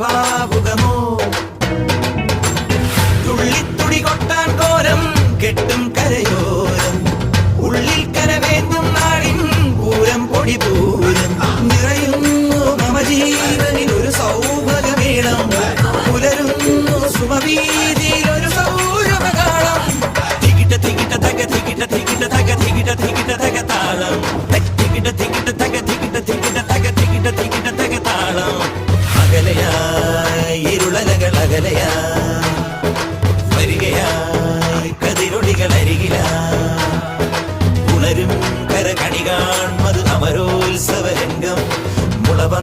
ഭാവുകമോ തുള്ളിത്തുടി കൊട്ടാൻ കോരം കെട്ടും കരയോരം ഉള്ളിൽ കരവേറ്റും നാടിൻ പൂരം പൊടി പൂരം നിറയുന്നു മമ ജീവനിൽ ഒരു സൗഭഗമേളം പുലരുന്നു സുമവീ